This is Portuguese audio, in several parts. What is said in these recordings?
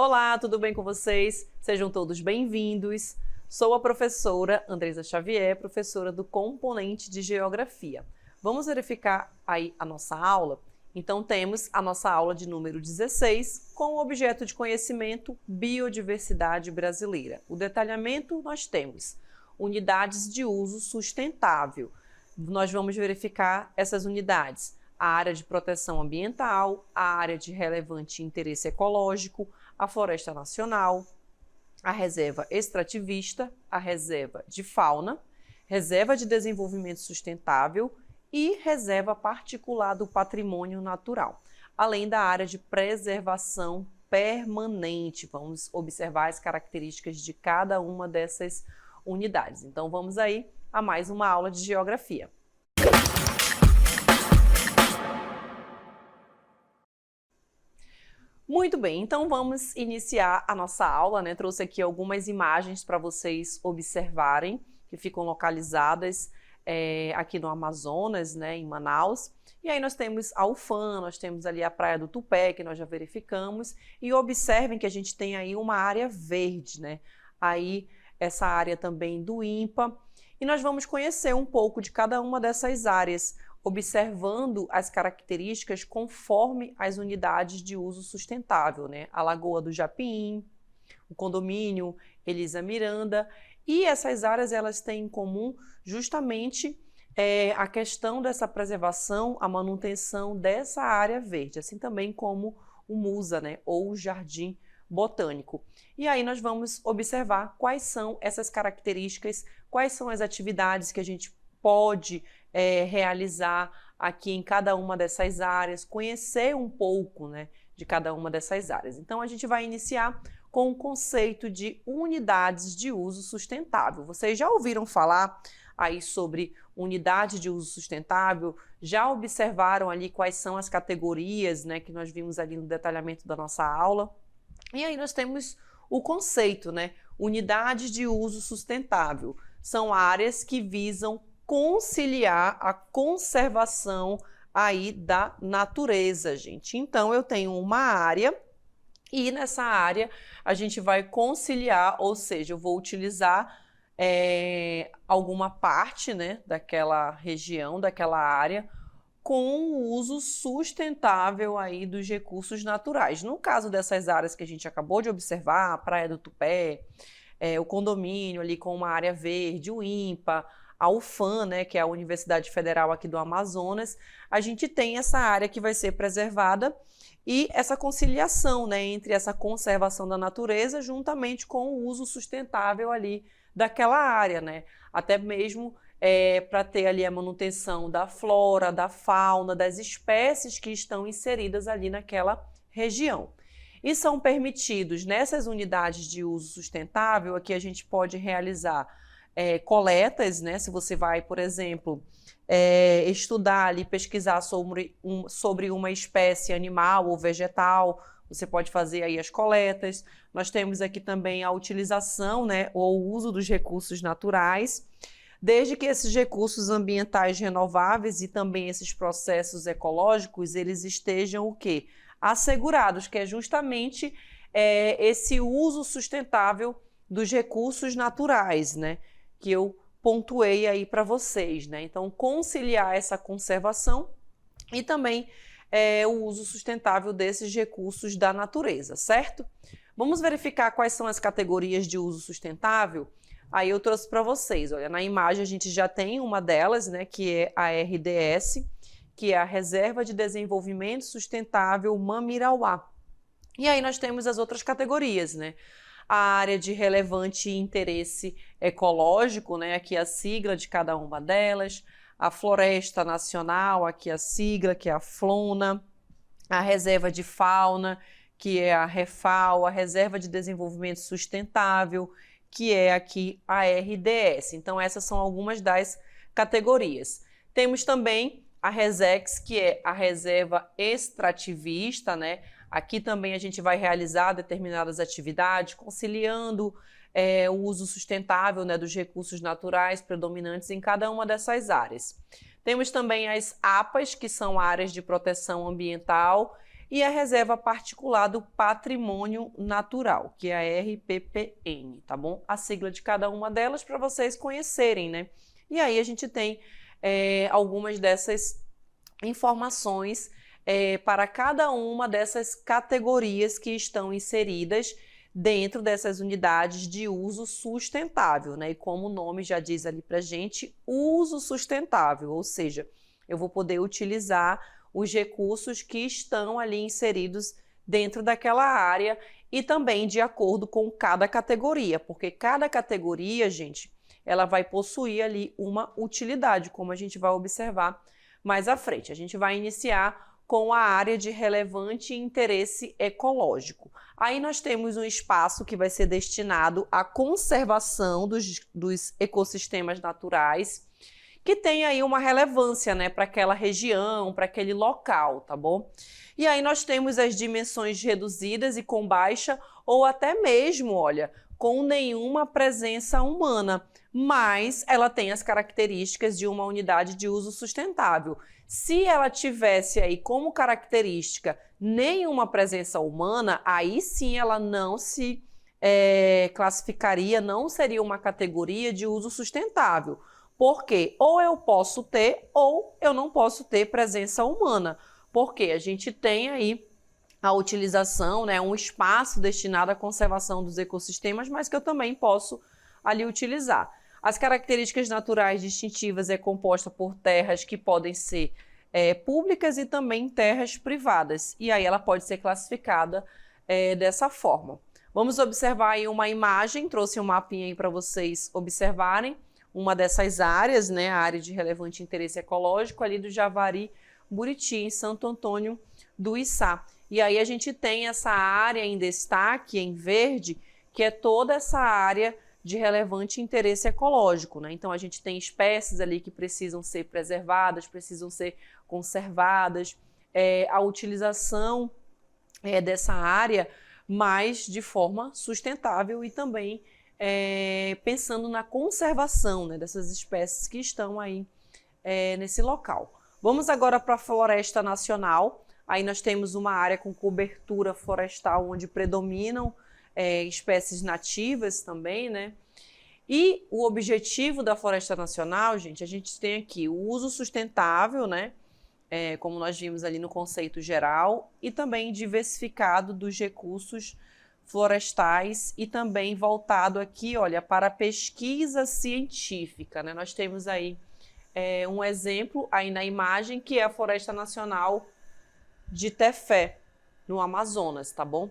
Olá, tudo bem com vocês? Sejam todos bem-vindos. Sou a professora Andresa Xavier, professora do componente de Geografia. Vamos verificar aí a nossa aula? Então temos a nossa aula de número 16 com o objeto de conhecimento Biodiversidade Brasileira. O detalhamento nós temos unidades de uso sustentável. Nós vamos verificar essas unidades. A área de proteção ambiental, a área de relevante interesse ecológico, a floresta nacional, a reserva extrativista, a reserva de fauna, reserva de desenvolvimento sustentável e reserva particular do patrimônio natural, além da área de preservação permanente. Vamos observar as características de cada uma dessas unidades. Então vamos aí a mais uma aula de geografia. Muito bem, então vamos iniciar a nossa aula, né? Trouxe aqui algumas imagens para vocês observarem, que ficam localizadas aqui no Amazonas, né, em Manaus. E aí nós temos a UFAM, nós temos ali a Praia do Tupé, que nós já verificamos, e observem que a gente tem aí uma área verde, né? Aí essa área também do INPA, e nós vamos conhecer um pouco de cada uma dessas áreas, observando as características conforme as unidades de uso sustentável, né? A Lagoa do Japim, o condomínio Elisa Miranda, e essas áreas elas têm em comum justamente a questão dessa preservação, a manutenção dessa área verde, assim também como o MUSA, né? Ou o Jardim Botânico. E aí nós vamos observar quais são essas características, quais são as atividades que a gente pode realizar aqui em cada uma dessas áreas, conhecer um pouco, né, de cada uma dessas áreas. Então a gente vai iniciar com o conceito de unidades de uso sustentável. Vocês já ouviram falar aí sobre unidade de uso sustentável? Já observaram ali quais são as categorias, né, que nós vimos ali no detalhamento da nossa aula? E aí nós temos o conceito, né, unidades de uso sustentável. São áreas que visam conciliar a conservação aí da natureza, gente. Então, eu tenho uma área e nessa área a gente vai conciliar, ou seja, eu vou utilizar alguma parte, né, daquela região, daquela área, com o uso sustentável aí dos recursos naturais. No caso dessas áreas que a gente acabou de observar, a Praia do Tupé, o condomínio ali com uma área verde, o INPA, a UFAM, né, que é a Universidade Federal aqui do Amazonas, a gente tem essa área que vai ser preservada e essa conciliação, né, entre essa conservação da natureza juntamente com o uso sustentável ali daquela área, né, até mesmo para ter ali a manutenção da flora, da fauna, das espécies que estão inseridas ali naquela região. E são permitidos nessas unidades de uso sustentável, aqui a gente pode realizar coletas, né? Se você vai, por exemplo, estudar ali, pesquisar sobre uma espécie animal ou vegetal, você pode fazer aí as coletas. Nós temos aqui também a utilização, né, ou o uso dos recursos naturais, desde que esses recursos ambientais renováveis e também esses processos ecológicos, eles estejam o quê? Assegurados, que é justamente esse uso sustentável dos recursos naturais, né? Que eu pontuei aí para vocês, né? Então, conciliar essa conservação e também o uso sustentável desses recursos da natureza, certo? Vamos verificar quais são as categorias de uso sustentável? Aí eu trouxe para vocês, olha, na imagem a gente já tem uma delas, né, que é a RDS, que é a Reserva de Desenvolvimento Sustentável Mamirauá. E aí nós temos as outras categorias, né? A área de relevante interesse ecológico, né? Aqui a sigla de cada uma delas, a Floresta Nacional, aqui a sigla, que é a FLONA, a Reserva de Fauna, que é a REFAO, a Reserva de Desenvolvimento Sustentável, que é aqui a RDS. Então essas são algumas das categorias. Temos também a RESEX, que é a Reserva Extrativista, né? Aqui também a gente vai realizar determinadas atividades, conciliando o uso sustentável, né, dos recursos naturais predominantes em cada uma dessas áreas. Temos também as APAs, que são áreas de proteção ambiental, e a Reserva Particular do Patrimônio Natural, que é a RPPN, tá bom? A sigla de cada uma delas para vocês conhecerem, né? E aí a gente tem algumas dessas informações para cada uma dessas categorias que estão inseridas dentro dessas unidades de uso sustentável, né? E como o nome já diz ali para gente, uso sustentável, ou seja, eu vou poder utilizar os recursos que estão ali inseridos dentro daquela área e também de acordo com cada categoria, porque cada categoria, gente, ela vai possuir ali uma utilidade, como a gente vai observar mais à frente. A gente vai iniciar com a área de relevante interesse ecológico. Aí nós temos um espaço que vai ser destinado à conservação dos ecossistemas naturais, que tem aí uma relevância, né, para aquela região, para aquele local, tá bom? E aí nós temos as dimensões reduzidas e com baixa, ou até mesmo, olha, com nenhuma presença humana, mas ela tem as características de uma unidade de uso sustentável. Se ela tivesse aí como característica nenhuma presença humana, aí sim ela não se classificaria, não seria uma categoria de uso sustentável. Porque ou eu posso ter ou eu não posso ter presença humana. Porque a gente tem aí a utilização, né, um espaço destinado à conservação dos ecossistemas, mas que eu também posso ali utilizar. As características naturais distintivas é composta por terras que podem ser públicas e também terras privadas. E aí ela pode ser classificada dessa forma. Vamos observar aí uma imagem, trouxe um mapinha aí para vocês observarem. Uma dessas áreas, né, a área de relevante interesse ecológico ali do Javari Buriti, em Santo Antônio do Içá. E aí a gente tem essa área em destaque, em verde, que é toda essa área de relevante interesse ecológico, né? Então a gente tem espécies ali que precisam ser preservadas, precisam ser conservadas, a utilização dessa área, mas de forma sustentável e também pensando na conservação, né, dessas espécies que estão aí nesse local. Vamos agora para a Floresta Nacional. Aí nós temos uma área com cobertura florestal onde predominam espécies nativas também, né? E o objetivo da Floresta Nacional, gente, a gente tem aqui o uso sustentável, né? Como nós vimos ali no conceito geral, e também diversificado dos recursos florestais e também voltado aqui, olha, para a pesquisa científica, né? Nós temos aí um exemplo aí na imagem, que é a Floresta Nacional de Tefé, no Amazonas, tá bom?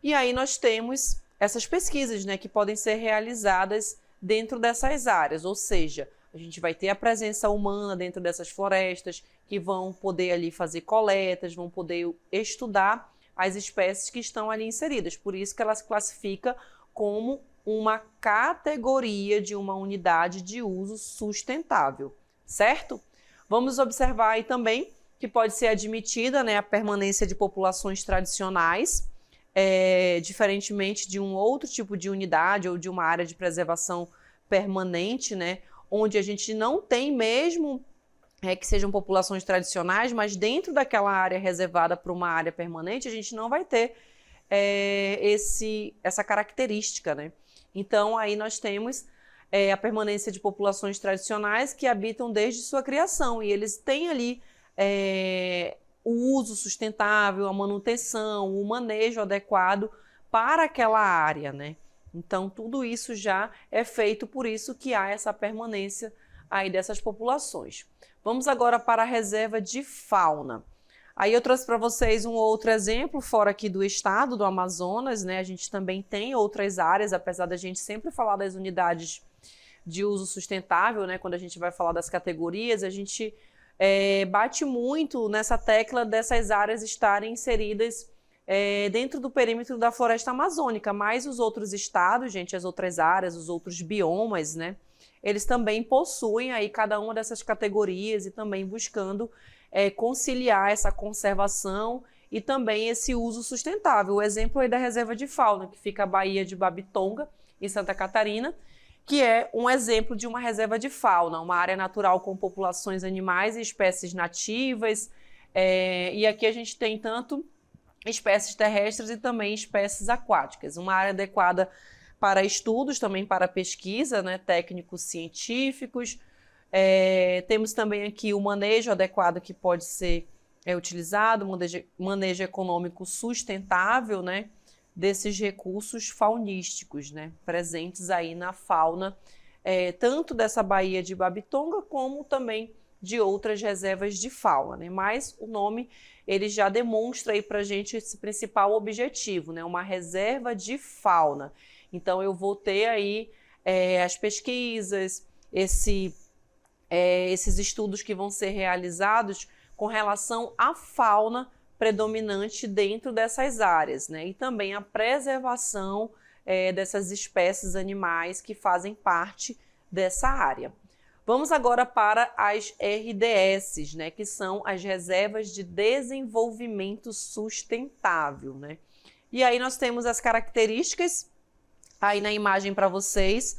E aí nós temos essas pesquisas, né, que podem ser realizadas dentro dessas áreas, ou seja, a gente vai ter a presença humana dentro dessas florestas, que vão poder ali fazer coletas, vão poder estudar as espécies que estão ali inseridas. Por isso que ela se classifica como uma categoria de uma unidade de uso sustentável, certo? Vamos observar aí também que pode ser admitida, né, a permanência de populações tradicionais, diferentemente de um outro tipo de unidade ou de uma área de preservação permanente, né, onde a gente não tem mesmo que sejam populações tradicionais, mas dentro daquela área reservada para uma área permanente, a gente não vai ter essa característica, né? Então, aí nós temos a permanência de populações tradicionais que habitam desde sua criação, e eles têm ali o uso sustentável, a manutenção, o manejo adequado para aquela área, né? Então, tudo isso já é feito, por isso que há essa permanência aí dessas populações. Vamos agora para a reserva de fauna. Aí eu trouxe para vocês um outro exemplo, fora aqui do estado do Amazonas, né? A gente também tem outras áreas, apesar da gente sempre falar das unidades de uso sustentável, né? Quando a gente vai falar das categorias, a gente bate muito nessa tecla dessas áreas estarem inseridas dentro do perímetro da floresta amazônica, mas os outros estados, gente, as outras áreas, os outros biomas, né? Eles também possuem aí cada uma dessas categorias e também buscando conciliar essa conservação e também esse uso sustentável. O exemplo aí da reserva de fauna, que fica a Baía de Babitonga, em Santa Catarina, que é um exemplo de uma reserva de fauna, uma área natural com populações animais e espécies nativas, E aqui a gente tem tanto espécies terrestres e também espécies aquáticas. Uma área adequada para estudos, também para pesquisa, né, técnicos científicos. Temos também aqui o manejo adequado que pode ser utilizado, manejo econômico sustentável, né, desses recursos faunísticos, né, presentes aí na fauna, tanto dessa Baía de Babitonga como também de outras reservas de fauna, né? Mas o nome ele já demonstra aí para a gente esse principal objetivo, né? Uma reserva de fauna. Então eu vou ter aí as pesquisas, esses estudos que vão ser realizados com relação à fauna predominante dentro dessas áreas, né? E também a preservação dessas espécies animais que fazem parte dessa área. Vamos agora para as RDS, né, que são as Reservas de Desenvolvimento Sustentável, né? E aí nós temos as características, aí na imagem para vocês,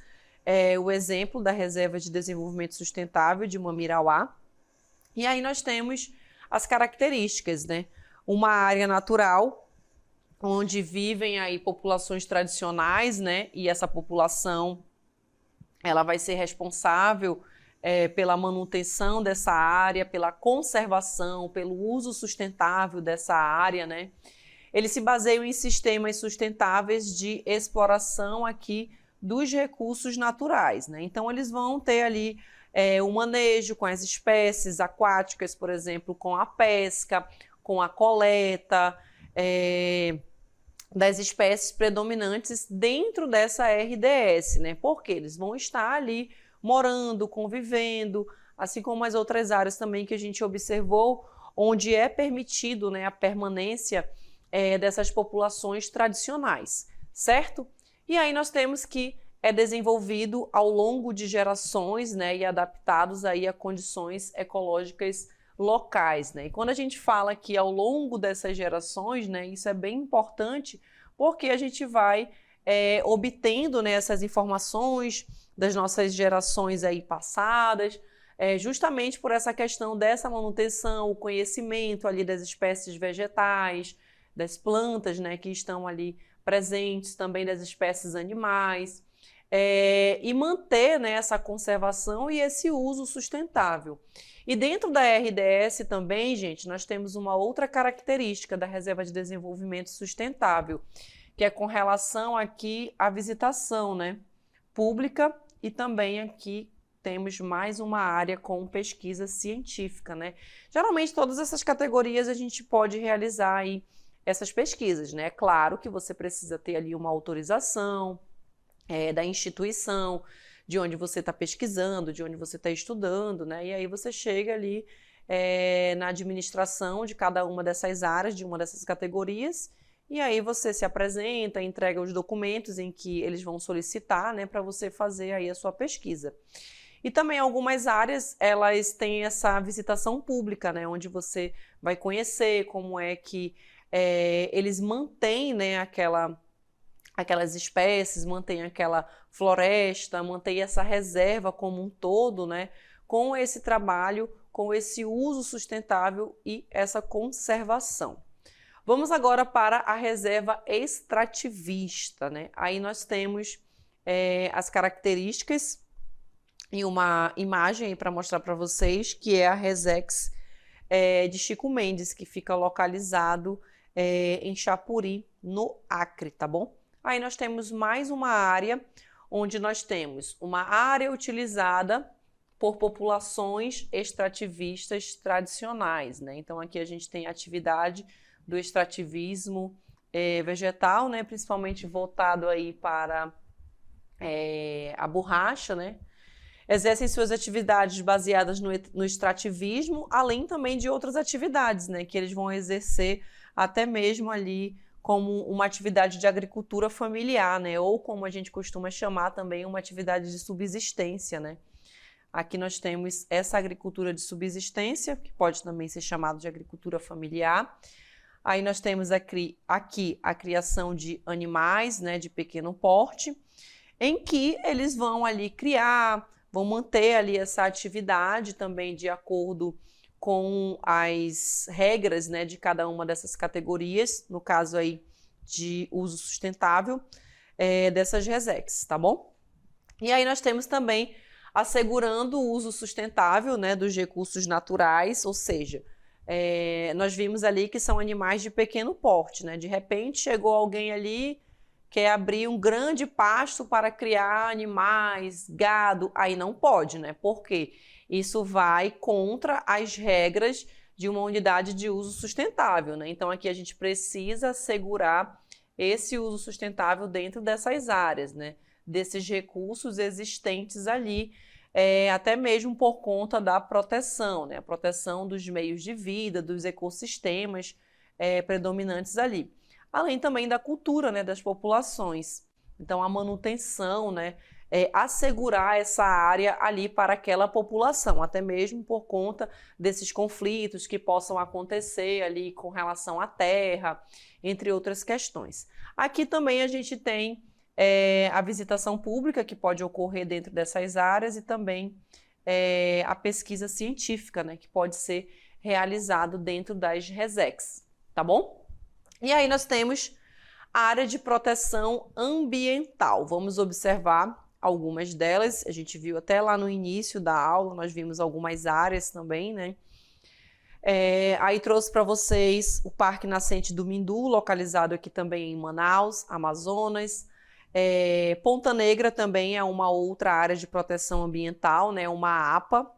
o exemplo da Reserva de Desenvolvimento Sustentável de Mamirauá. E aí nós temos as características, né? Uma área natural, onde vivem aí populações tradicionais, né? E essa população, ela vai ser responsável pela manutenção dessa área, pela conservação, pelo uso sustentável dessa área, né? Eles se baseiam em sistemas sustentáveis de exploração aqui dos recursos naturais, né? Então, eles vão ter ali o manejo com as espécies aquáticas, por exemplo, com a pesca, com a coleta das espécies predominantes dentro dessa RDS, né? Porque eles vão estar ali morando, convivendo, assim como as outras áreas também que a gente observou, onde é permitido, né, a permanência dessas populações tradicionais, certo? E aí nós temos que é desenvolvido ao longo de gerações, né, e adaptados aí a condições ecológicas locais, né? E quando a gente fala que ao longo dessas gerações, né, isso é bem importante, porque a gente vai obtendo, né, essas informações das nossas gerações aí passadas, justamente por essa questão dessa manutenção, o conhecimento ali das espécies vegetais, das plantas, né, que estão ali presentes, também das espécies animais, e manter, né, essa conservação e esse uso sustentável. E dentro da RDS também, gente, nós temos uma outra característica da Reserva de Desenvolvimento Sustentável, que é com relação aqui à visitação, né, pública, e também aqui temos mais uma área com pesquisa científica, né? Geralmente todas essas categorias a gente pode realizar aí essas pesquisas, né? É claro que você precisa ter ali uma autorização da instituição, de onde você está pesquisando, de onde você está estudando, né? E aí você chega ali na administração de cada uma dessas áreas, de uma dessas categorias, e aí você se apresenta, entrega os documentos em que eles vão solicitar, né, para você fazer aí a sua pesquisa. E também algumas áreas, elas têm essa visitação pública, né, onde você vai conhecer como é que eles mantêm, né, aquelas espécies, mantêm aquela floresta, mantêm essa reserva como um todo, né, com esse trabalho, com esse uso sustentável e essa conservação. Vamos agora para a reserva extrativista, né? Aí nós temos as características e uma imagem para mostrar para vocês, que é a Resex de Chico Mendes, que fica localizado em Chapuri, no Acre, tá bom? Aí nós temos mais uma área, onde nós temos uma área utilizada por populações extrativistas tradicionais, né? Então aqui a gente tem a atividade do extrativismo vegetal, né, principalmente voltado aí para a borracha, né, exercem suas atividades baseadas no extrativismo, além também de outras atividades, né, que eles vão exercer até mesmo ali como uma atividade de agricultura familiar, né, ou como a gente costuma chamar também uma atividade de subsistência, né. Aqui nós temos essa agricultura de subsistência, que pode também ser chamada de agricultura familiar. Aí nós temos aqui a criação de animais, né, de pequeno porte, em que eles vão ali criar, vão manter ali essa atividade também de acordo com as regras, né, de cada uma dessas categorias, no caso aí de uso sustentável, dessas RESECs, tá bom? E aí nós temos também assegurando o uso sustentável, né, dos recursos naturais, ou seja, nós vimos ali que são animais de pequeno porte, né? De repente chegou alguém ali, quer abrir um grande pasto para criar animais, gado, aí não pode, né? Por quê? Isso vai contra as regras de uma unidade de uso sustentável, né? Então aqui a gente precisa assegurar esse uso sustentável dentro dessas áreas, né? Desses recursos existentes ali, até mesmo por conta da proteção, né? A proteção dos meios de vida, dos ecossistemas predominantes ali. Além também da cultura, né, das populações. Então, a manutenção, né, assegurar essa área ali para aquela população, até mesmo por conta desses conflitos que possam acontecer ali com relação à terra, entre outras questões. Aqui também a gente tem a visitação pública que pode ocorrer dentro dessas áreas e também a pesquisa científica, né, que pode ser realizado dentro das RESECs, tá bom? E aí nós temos a área de proteção ambiental. Vamos observar algumas delas. A gente viu até lá no início da aula, nós vimos algumas áreas também, né? Aí trouxe para vocês o Parque Nascente do Mindu, localizado aqui também em Manaus, Amazonas. Ponta Negra também é uma outra área de proteção ambiental, né? Uma APA,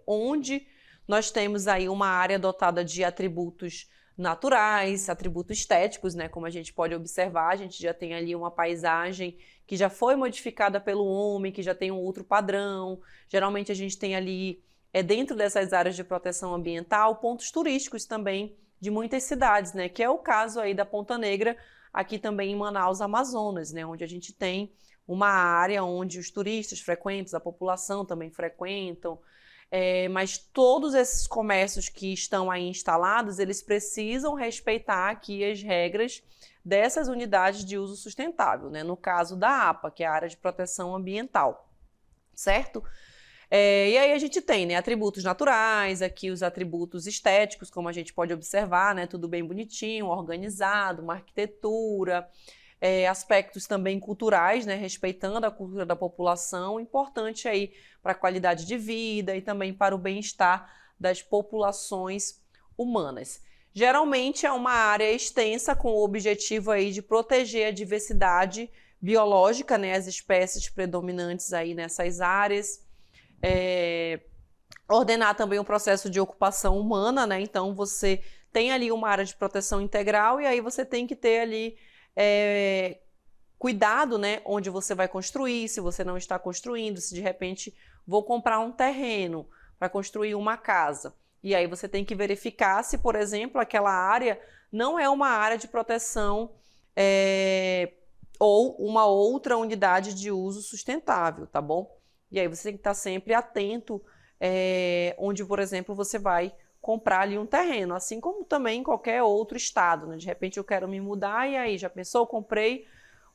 onde nós temos aí uma área dotada de atributos naturais, atributos estéticos, né? Como a gente pode observar, a gente já tem ali uma paisagem que já foi modificada pelo homem, que já tem um outro padrão. Geralmente a gente tem ali, dentro dessas áreas de proteção ambiental, pontos turísticos também de muitas cidades, né? Que é o caso aí da Ponta Negra, aqui também em Manaus, Amazonas, né? Onde a gente tem uma área onde os turistas frequentam, a população também frequentam, mas todos esses comércios que estão aí instalados, eles precisam respeitar aqui as regras dessas unidades de uso sustentável, né? No caso da APA, que é a área de proteção ambiental, certo? E aí a gente tem, né, atributos naturais, aqui os atributos estéticos, como a gente pode observar, né, tudo bem bonitinho, organizado, uma arquitetura, aspectos também culturais, né, respeitando a cultura da população, importante aí para a qualidade de vida e também para o bem-estar das populações humanas. Geralmente é uma área extensa com o objetivo aí de proteger a diversidade biológica, né, as espécies predominantes aí nessas áreas, ordenar também o processo de ocupação humana, né? Então você tem ali uma área de proteção integral e aí você tem que ter ali cuidado, né, onde você vai construir, se você não está construindo, se de repente vou comprar um terreno para construir uma casa. E aí você tem que verificar se, por exemplo, aquela área não é uma área de proteção ou uma outra unidade de uso sustentável, tá bom? E aí você tem que estar sempre atento onde, por exemplo, você vai comprar ali um terreno, assim como também em qualquer outro estado, né? De repente eu quero me mudar e aí, já pensou? Comprei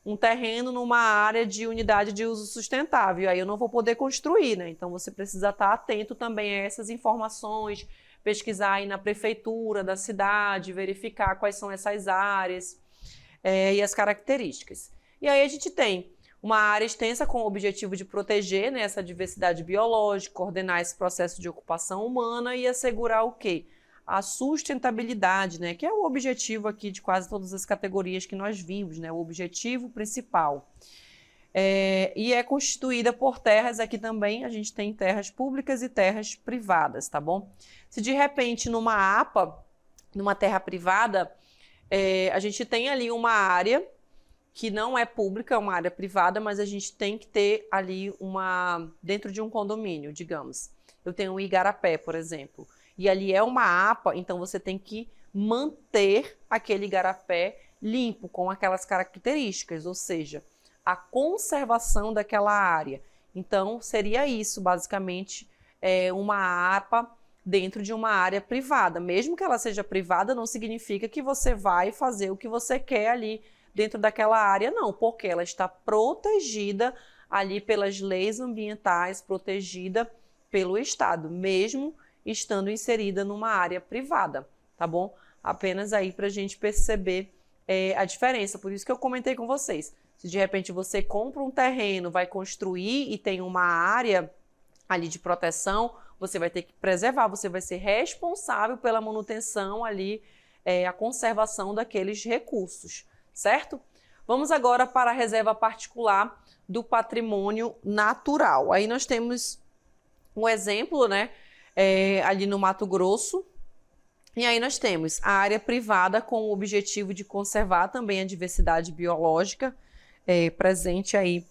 um terreno numa área de unidade de uso sustentável, e aí eu não vou poder construir, né? Então você precisa estar atento também a essas informações, pesquisar aí na prefeitura da cidade, verificar quais são essas áreas e as características. E aí a gente tem uma área extensa com o objetivo de proteger, né, essa diversidade biológica, coordenar esse processo de ocupação humana e assegurar o quê? A sustentabilidade, né, que é o objetivo aqui de quase todas as categorias que nós vimos, né, o objetivo principal. E é constituída por terras, aqui também a gente tem terras públicas e terras privadas, tá bom? Se de repente numa APA, numa terra privada, a gente tem ali uma área que não é pública, é uma área privada, mas a gente tem que ter ali dentro de um condomínio, digamos. Eu tenho um igarapé, por exemplo, e ali é uma APA, então você tem que manter aquele igarapé limpo, com aquelas características, ou seja, a conservação daquela área. Então, seria isso, basicamente, uma APA dentro de uma área privada. Mesmo que ela seja privada, não significa que você vai fazer o que você quer ali dentro daquela área, não, porque ela está protegida ali pelas leis ambientais, protegida pelo Estado, mesmo estando inserida numa área privada, tá bom? Apenas aí para a gente perceber a diferença. Por isso que eu comentei com vocês. Se de repente você compra um terreno, vai construir e tem uma área ali de proteção, você vai ter que preservar, você vai ser responsável pela manutenção ali, a conservação daqueles recursos, certo? Vamos agora para a reserva particular do patrimônio natural. Aí nós temos um exemplo, né, ali no Mato Grosso. E aí nós temos a área privada com o objetivo de conservar também a diversidade biológica presente aí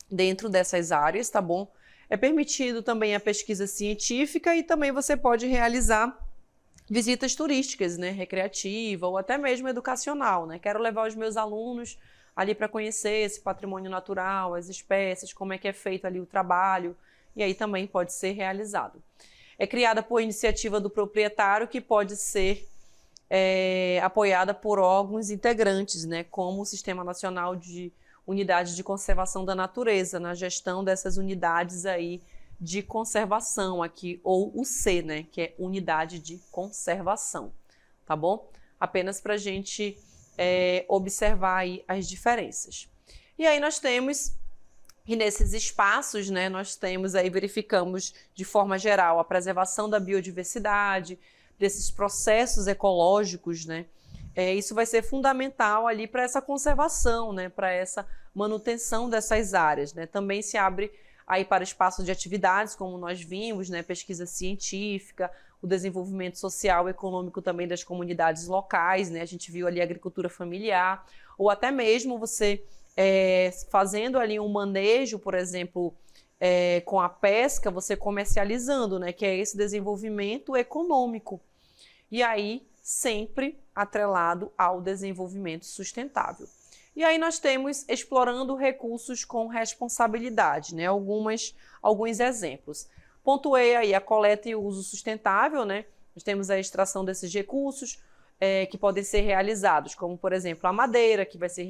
dentro dessas áreas, tá bom? É permitido também a pesquisa científica e também você pode realizar visitas turísticas, né, recreativa ou até mesmo educacional, né? Quero levar os meus alunos ali para conhecer esse patrimônio natural, as espécies, como é que é feito ali o trabalho, e aí também pode ser realizado. É criada por iniciativa do proprietário, que pode ser apoiada por órgãos integrantes, né, como o Sistema Nacional de Unidades de Conservação da Natureza, na gestão dessas unidades aí de conservação aqui, ou o C, né, que é Unidade de Conservação, tá bom? Apenas para a gente observar aí as diferenças. E aí nós temos, e nesses espaços, né, nós temos aí, verificamos de forma geral a preservação da biodiversidade, desses processos ecológicos, né? Isso vai ser fundamental ali para essa conservação, né, para essa manutenção dessas áreas, né? Também se abre aí para espaços de atividades, como nós vimos, né, pesquisa científica, o desenvolvimento social e econômico também das comunidades locais, né? A gente viu ali a agricultura familiar, ou até mesmo você fazendo ali um manejo, por exemplo, com a pesca, você comercializando, né, que é esse desenvolvimento econômico. E aí, sempre atrelado ao desenvolvimento sustentável. E aí nós temos explorando recursos com responsabilidade, né, alguns exemplos. Pontuei aí a coleta e o uso sustentável, né, nós temos a extração desses recursos que podem ser realizados, como, por exemplo, a madeira, que vai ser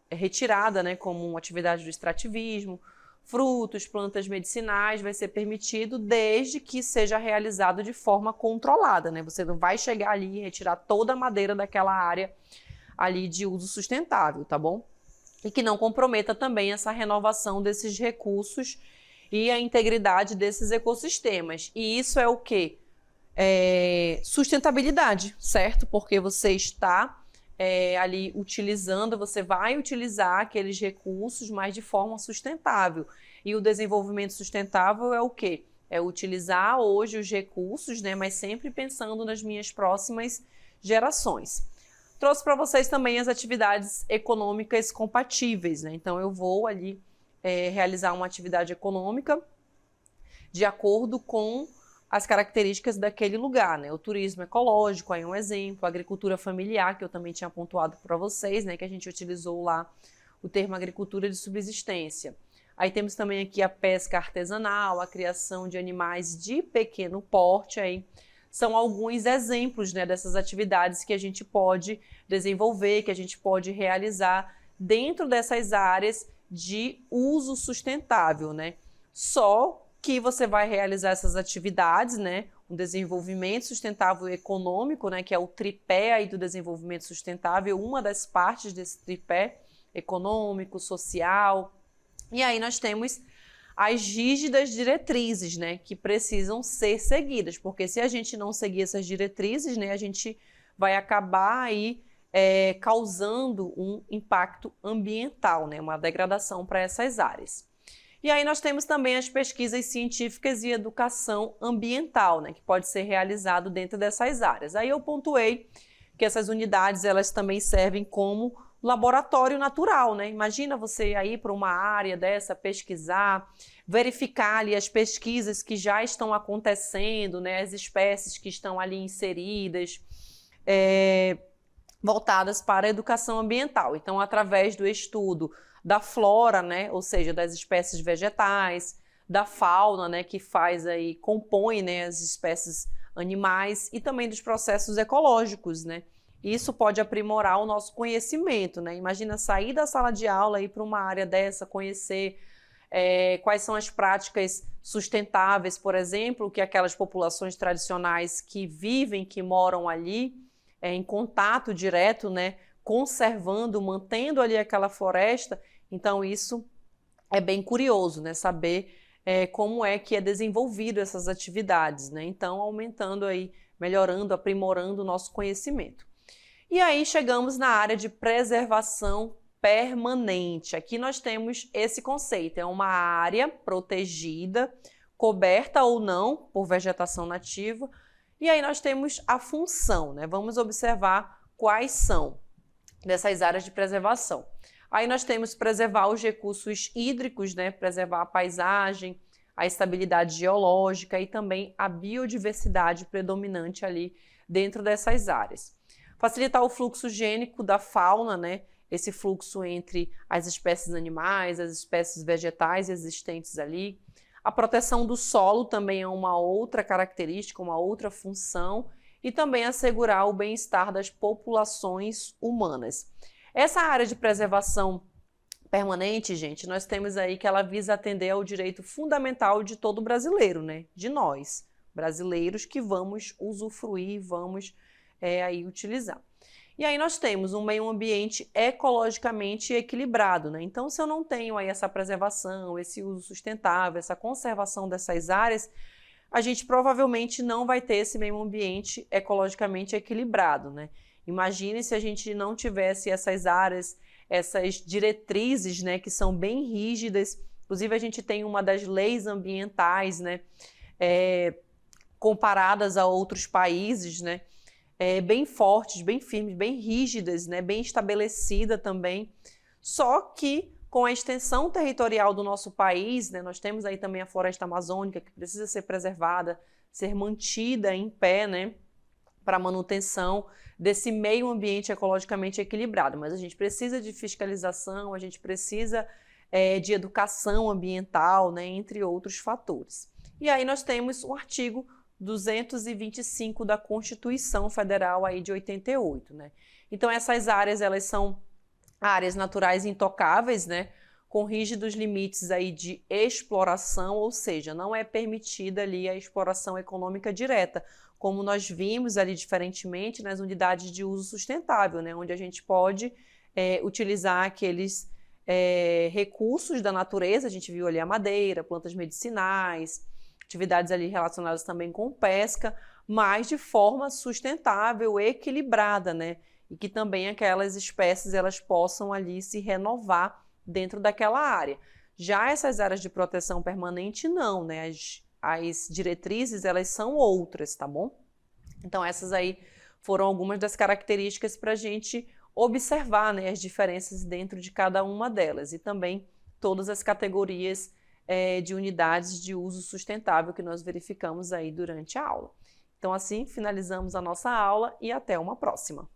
retirada, né, como uma atividade do extrativismo, frutos, plantas medicinais, vai ser permitido desde que seja realizado de forma controlada, né? Você não vai chegar ali e retirar toda a madeira daquela área ali de uso sustentável, tá bom? E que não comprometa também essa renovação desses recursos e a integridade desses ecossistemas. E isso é o quê? Sustentabilidade, certo? Porque você está ali utilizando, você vai utilizar aqueles recursos, mas de forma sustentável. E o desenvolvimento sustentável é o quê? É utilizar hoje os recursos, né, mas sempre pensando nas minhas próximas gerações. Trouxe para vocês também as atividades econômicas compatíveis, né? Então eu vou ali realizar uma atividade econômica de acordo com as características daquele lugar, né? O turismo ecológico, aí um exemplo, a agricultura familiar, que eu também tinha pontuado para vocês, né? Que a gente utilizou lá o termo agricultura de subsistência. Aí temos também aqui a pesca artesanal, a criação de animais de pequeno porte, aí são alguns exemplos, né, dessas atividades que a gente pode desenvolver, que a gente pode realizar dentro dessas áreas de uso sustentável, né? Só que você vai realizar essas atividades, né, um desenvolvimento sustentável e econômico, né, que é o tripé aí do desenvolvimento sustentável, uma das partes desse tripé econômico, social. E aí nós temos as rígidas diretrizes, né, que precisam ser seguidas, porque se a gente não seguir essas diretrizes, né, a gente vai acabar aí causando um impacto ambiental, né, uma degradação para essas áreas. E aí nós temos também as pesquisas científicas e educação ambiental, né, que pode ser realizado dentro dessas áreas. Aí eu pontuei que essas unidades, elas também servem como laboratório natural, né? Imagina você ir para uma área dessa, pesquisar, verificar ali as pesquisas que já estão acontecendo, né, as espécies que estão ali inseridas, voltadas para a educação ambiental. Então, através do estudo da flora, né, ou seja, das espécies vegetais, da fauna, né, que compõe, né, as espécies animais, e também dos processos ecológicos, né. Isso pode aprimorar o nosso conhecimento, né. Imagina sair da sala de aula e ir para uma área dessa, conhecer quais são as práticas sustentáveis, por exemplo, que aquelas populações tradicionais que vivem, que moram ali, em contato direto, né, conservando, mantendo ali aquela floresta. Então isso é bem curioso, né, saber como é que é desenvolvido essas atividades, né? Então aumentando aí, melhorando, aprimorando o nosso conhecimento. E aí chegamos na área de preservação permanente. Aqui nós temos esse conceito, é uma área protegida, coberta ou não por vegetação nativa. E aí nós temos a função, né? Vamos observar quais são dessas áreas de preservação. Aí nós temos preservar os recursos hídricos, né? Preservar a paisagem, a estabilidade geológica e também a biodiversidade predominante ali dentro dessas áreas. Facilitar o fluxo gênico da fauna, né? Esse fluxo entre as espécies animais, as espécies vegetais existentes ali. A proteção do solo também é uma outra característica, uma outra função, e também assegurar o bem-estar das populações humanas. Essa área de preservação permanente, gente, nós temos aí que ela visa atender ao direito fundamental de todo brasileiro, né? De nós, brasileiros, que vamos usufruir, vamos aí utilizar. E aí nós temos um meio ambiente ecologicamente equilibrado, né? Então, se eu não tenho aí essa preservação, esse uso sustentável, essa conservação dessas áreas, a gente provavelmente não vai ter esse meio ambiente ecologicamente equilibrado, né? Imagine se a gente não tivesse essas áreas, essas diretrizes, né, que são bem rígidas. Inclusive, a gente tem uma das leis ambientais, né, comparadas a outros países, né, bem fortes, bem firmes, bem rígidas, né, bem estabelecida também. Só que com a extensão territorial do nosso país, né, nós temos aí também a floresta amazônica que precisa ser preservada, ser mantida em pé, né, para manutenção desse meio ambiente ecologicamente equilibrado. Mas a gente precisa de fiscalização, a gente precisa de educação ambiental, né, entre outros fatores. E aí nós temos o artigo 225 da Constituição Federal aí de 88, né? Então essas áreas, elas são áreas naturais intocáveis, né? Com rígidos limites aí de exploração, ou seja, não é permitida ali a exploração econômica direta, como nós vimos ali diferentemente nas unidades de uso sustentável, né? Onde a gente pode utilizar aqueles recursos da natureza, a gente viu ali a madeira, plantas medicinais, atividades ali relacionadas também com pesca, mas de forma sustentável, equilibrada, né? E que também aquelas espécies elas possam ali se renovar dentro daquela área. Já essas áreas de proteção permanente não, né? As diretrizes elas são outras, tá bom? Então essas aí foram algumas das características para a gente observar, né, as diferenças dentro de cada uma delas e também todas as categorias de unidades de uso sustentável que nós verificamos aí durante a aula. Então assim finalizamos a nossa aula e até uma próxima.